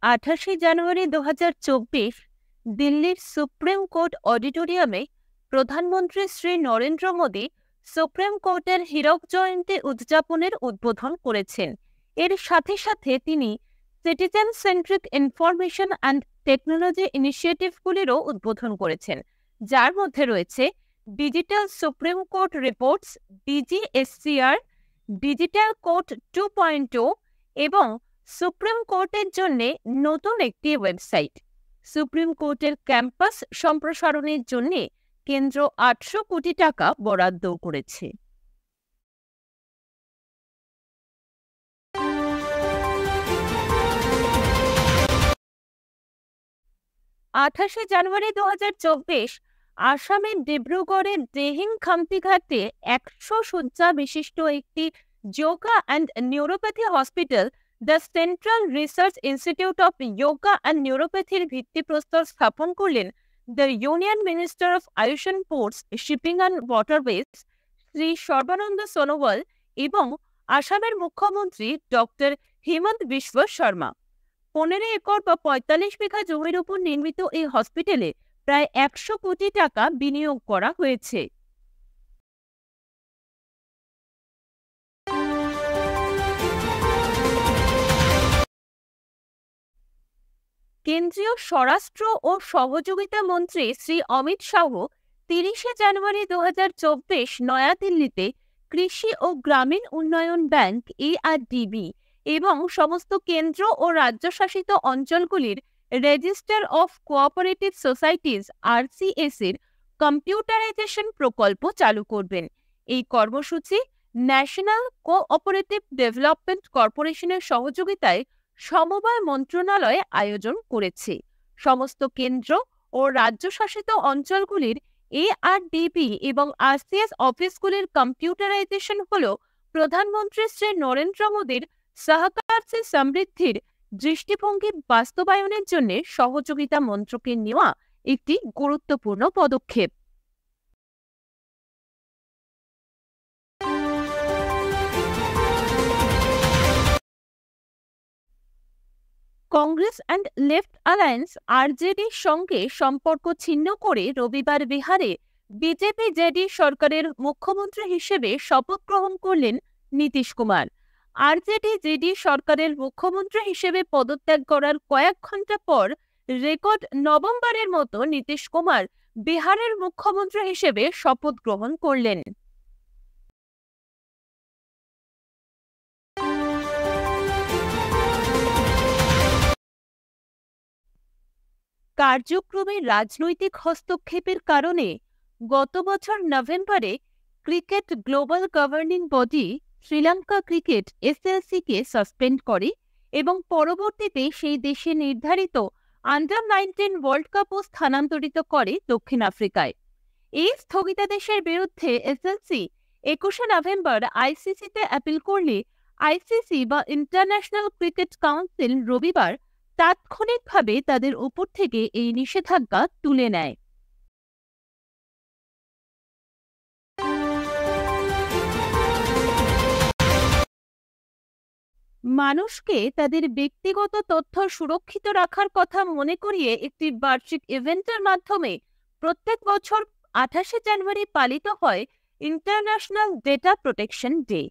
28 জানুয়ারি 2024 দিল্লির supreme court অডিটোরিয়ামে প্রধানমন্ত্রী শ্রী নরেন্দ্র মোদী সুপ্রিম কোর্টের হীরক জয়ন্তী উদযাপনের উদ্বোধন করেছেন। এর সাথে সাথে তিনি citizen centric information and technology ইনিশিয়েটিভগুলিরও উদ্বোধন করেছেন, যার মধ্যে রয়েছে digital Supreme Court reports DGSCR, digital court 2.0 এবং সুপ্রিম কোর্টের জন্য নতুন একটি ওয়েবসাইট। সুপ্রিম কোর্টের ক্যাম্পাস সম্প্রসারণের জন্য কেন্দ্র 800 কোটি টাকা বরাদ্দ করেছে। আঠাশে জানুয়ারি 2024 আসামের ডিব্রুগড়ের দিহিং খাম্পি ঘাটে 100 শয্যা বিশিষ্ট একটি yoga and naturopathy hospital the Central Research Institute of yoga and নিউরোপ্যাথির ভিত্তিপ্রস্তর স্থাপন করলেন the Union Minister of AYUSH and ports, shipping and waterways Shri Sarbananda Sonowal এবং আসামের মুখ্যমন্ত্রী ডক্টর হিমন্ত বিশ্ব শর্মা। 15 একর বা 45 বিঘা জমির উপর নির্মিত এই হসপিটালে প্রায় 100 কোটি টাকা বিনিয়োগ করা হয়েছে। কেন্দ্রীয় স্বরাষ্ট্র ও সহযোগিতা মন্ত্রী শ্রী অমিত শাহ 30 জানুয়ারি 2024 নয়াদিল্লিতে কৃষি ও গ্রামীণ উন্নয়ন ব্যাংক ARDB এবং সমস্ত কেন্দ্র ও রাজ্যশাসিত অঞ্চলগুলির register of cooperative societies RCS এর কম্পিউটারাইজেশন প্রকল্প চালু করবেন। এই কর্মসূচি ন্যাশনাল কোঅপারেটিভ ডেভেলপমেন্ট কর্পোরেশনের সহযোগিতায় সমবায় মন্ত্রণালয় আয়োজন করেছে। সমস্ত কেন্দ্র ও রাজ্যশাসিত অঞ্চলগুলির ARDB এবং RCS অফিসগুলির কম্পিউটারাইজেশন হল প্রধানমন্ত্রী শ্রী নরেন্দ্র মোদীর সহকার সে সমৃদ্ধির দৃষ্টিভঙ্গি বাস্তবায়নের জন্য সহযোগিতা মন্ত্রকে নেওয়া একটি গুরুত্বপূর্ণ পদক্ষেপ। কংগ্রেস অ্যান্ড লেফট অ্যালায়েন্স RJDর সঙ্গে সম্পর্ক ছিন্ন করে রবিবার বিহারে BJP-JD সরকারের মুখ্যমন্ত্রী হিসেবে শপথ গ্রহণ করলেন নীতিশ কুমার। RJD-JD সরকারের মুখ্যমন্ত্রী হিসেবে পদত্যাগ করার কয়েক ঘন্টা পর রেকর্ড নভেম্বরের মতো নীতিশ কুমার বিহারের মুখ্যমন্ত্রী হিসেবে শপথ গ্রহণ করলেন। কার্যক্রমে রাজনৈতিক হস্তক্ষেপের কারণে গত বছর নভেম্বরে cricket global governing body Sri Lanka cricket SLC-কে suspend করে এবং পরবর্তীতে সেই দেশে নির্ধারিত আন্ডার-19 ওয়ার্ল্ড কাপও স্থানান্তরিত করে দক্ষিণ আফ্রিকায়। এই স্থগিতাদেশের বিরুদ্ধে SLC 21 নভেম্বর ICC-তে অ্যাপিল করলে ICC বা ইন্টারন্যাশনাল ক্রিকেট কাউন্সিল রবিবার তাৎক্ষণিকভাবে তাদের উপর থেকে এই নিষেধাজ্ঞা তুলে নেয়। মানুষকে তাদের ব্যক্তিগত তথ্য সুরক্ষিত রাখার কথা মনে করিয়ে একটি বার্ষিক ইভেন্টের মাধ্যমে প্রত্যেক বছর 28 জানুয়ারি পালিত হয় international data protection day.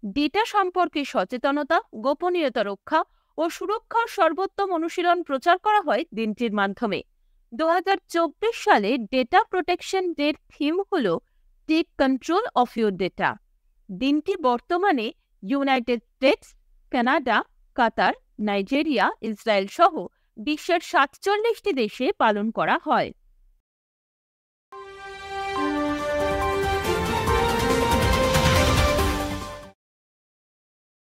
Data সম্পর্কে সচেতনতা, গোপনীয়তা রক্ষা ও সুরক্ষার সর্বোত্তম অনুশীলন প্রচার করা হয় দিনটির মাধ্যমে। 2024 সালে ডেটা প্রোটেকশন ডের থিম হল take control of your data. দিনটি বর্তমানে United States, Canada, Qatar, Nigeria, Israel সহ বিশ্বের 47টি দেশে পালন করা হয়।